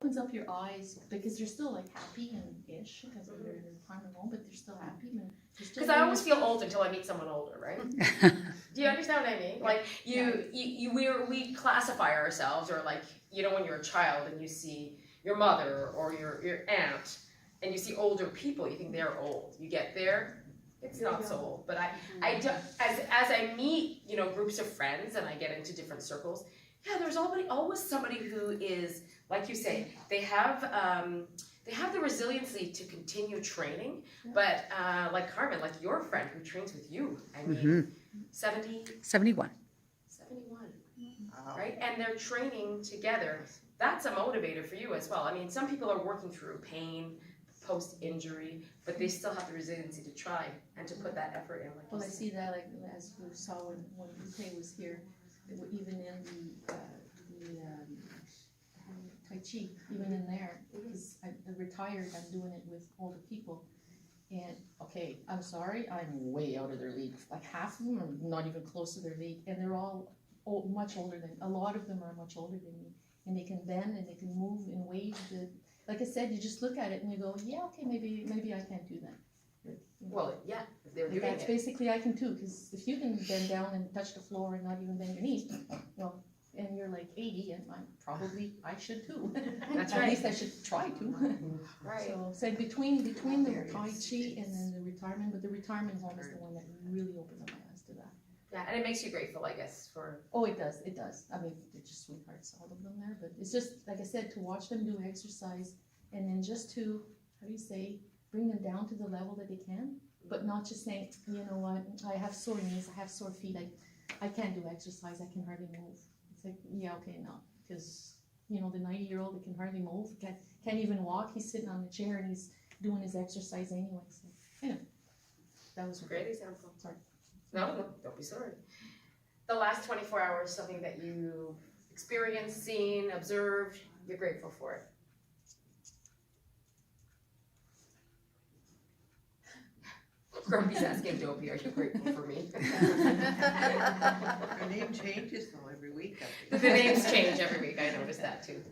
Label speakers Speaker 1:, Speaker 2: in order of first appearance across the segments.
Speaker 1: opens up your eyes because they're still like happy and ish because they're in retirement home, but they're still happy.
Speaker 2: Because I always feel old until I meet someone older, right? Do you understand what I mean? Like we classify ourselves, or like, you know, when you're a child and you see your mother or your aunt and you see older people, you think they're old. You get there, it's not so old. But I do, as I meet, you know, groups of friends and I get into different circles, yeah, there's always somebody who is, like you say, they have the resiliency to continue training, but like Carmen, like your friend who trains with you, I mean,
Speaker 3: 71.
Speaker 2: 71, right? And they're training together. That's a motivator for you as well. I mean, some people are working through pain, post-injury, but they still have the resiliency to try and to put that effort in. Like
Speaker 1: well, I see that, like, as we saw when UK was here, even in the Tai Chi, even in there, because I'm retired, I'm doing it with older people. And, okay, I'm sorry, I'm way out of their league. Like half of them are not even close to their league, and they're all much older than, a lot of them are much older than me. And they can bend and they can move in ways that, like I said, you just look at it and you go, yeah, okay, maybe I can't do that. But, you know,
Speaker 2: well, yeah, if they're
Speaker 1: like
Speaker 2: doing
Speaker 1: that's
Speaker 2: it.
Speaker 1: basically I can too, because if you can bend down and touch the floor and not even bend your knees, well, and you're like 80, and I should too.
Speaker 2: That's
Speaker 1: At
Speaker 2: right.
Speaker 1: least I should try to.
Speaker 2: Right.
Speaker 1: So between the Tai Chi and then the retirement, but the retirement home is the one that really opened up my eyes to that.
Speaker 2: Yeah, and it makes you grateful, I guess, for...
Speaker 1: Oh, it does. I mean, they're just sweethearts, all of them there, but it's just, like I said, to watch them do exercise and then just to, how do you say, bring them down to the level that they can, but not just saying, you know what, I have sore knees, I have sore feet, I can't do exercise, I can hardly move. It's like, yeah, okay, no, because, you know, the 90-year-old that can hardly move, can't even walk, he's sitting on the chair and he's doing his exercise anyway, so, anyway, that was
Speaker 2: Great example.
Speaker 1: Sorry.
Speaker 2: No, don't be sorry. The last 24 hours, something that you experienced, seen, observed, you're grateful for it. Grumpy's asking Dopey, are you grateful for me?
Speaker 4: Her name changes though every week.
Speaker 2: The names change every week, I noticed that too.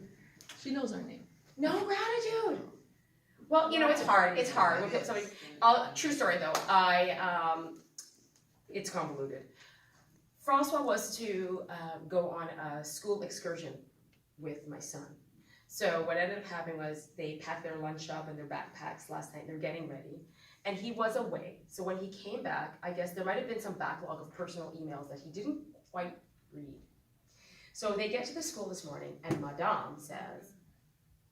Speaker 1: She knows our name.
Speaker 2: No gratitude. Well, you know, it's hard. We'll put something. True story though. It's convoluted. Francois was to go on a school excursion with my son. So what ended up happening was they packed their lunch up and their backpacks last night. They're getting ready, and he was away. So when he came back, I guess there might have been some backlog of personal emails that he didn't quite read. So they get to the school this morning, and Madame says,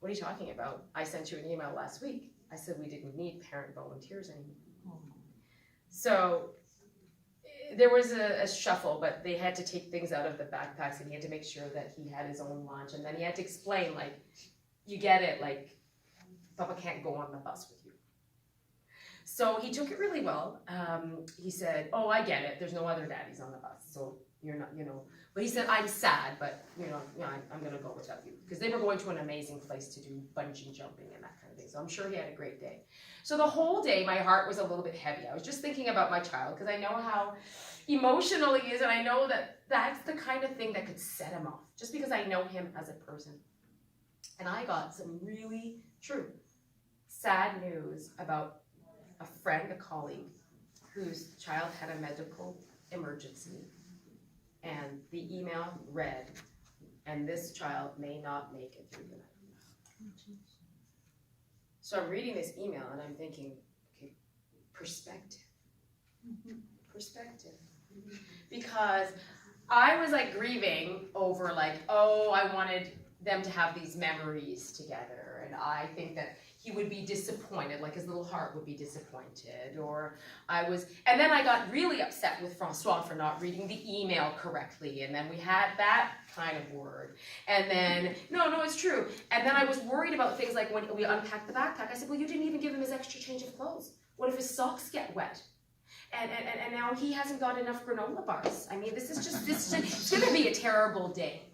Speaker 2: "What are you talking about? I sent you an email last week. I said we didn't need parent volunteers anymore." So there was a shuffle, but they had to take things out of the backpacks, and he had to make sure that he had his own lunch, and then he had to explain, like, you get it, like, Papa can't go on the bus with you. So he took it really well. He said, "Oh, I get it. There's no other daddies on the bus, so you're not, you know." But he said, "I'm sad, but I'm gonna go without you," because they were going to an amazing place to do bungee jumping and that kind of thing. So I'm sure he had a great day. So the whole day, my heart was a little bit heavy. I was just thinking about my child because I know how emotional he is, and I know that that's the kind of thing that could set him off. Just because I know him as a person, and I got some really true, sad news about a friend, a colleague, whose child had a medical emergency. And the email read, "And this child may not make it through the night." So I'm reading this email and I'm thinking, okay, perspective. Perspective. Because I was like grieving over like, oh, I wanted them to have these memories together. And I think that he would be disappointed, like his little heart would be disappointed, or and then I got really upset with Francois for not reading the email correctly, and then we had that kind of word, and then, no, it's true, and then I was worried about things like when we unpacked the backpack, I said, well, you didn't even give him his extra change of clothes. What if his socks get wet? And now he hasn't got enough granola bars. I mean, it's gonna be a terrible day,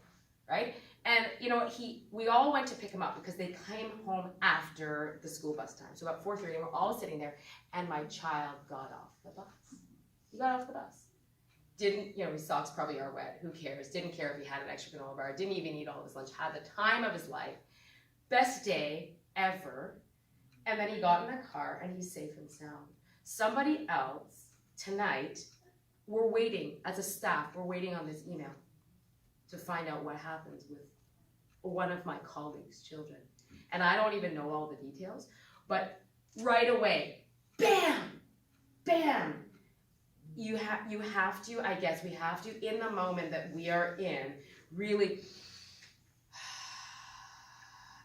Speaker 2: right? And you know what, we all went to pick him up because they came home after the school bus time. So about 4:30, we're all sitting there, and my child got off the bus. He got off the bus. Didn't, his socks probably are wet, who cares? Didn't care if he had an extra granola bar, didn't even eat all of his lunch, had the time of his life. best day ever. And then he got in the car and he's safe and sound. Somebody else tonight, we're waiting, as a staff, we're waiting on this email to find out what happens with one of my colleagues' children. And I don't even know all the details, but right away, bam, bam. You have to, I guess we have to, in the moment that we are in, really,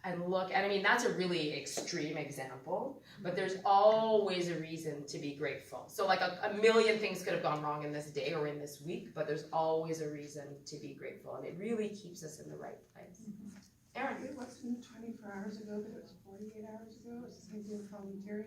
Speaker 2: and look, and I mean, that's a really extreme example, but there's always a reason to be grateful. So like a million things could have gone wrong in this day or in this week, but there's always a reason to be grateful, and it really keeps us in the right place. Erin?
Speaker 5: It wasn't 24 hours ago, but it was 48 hours ago. It was the same thing with Colleen Terry.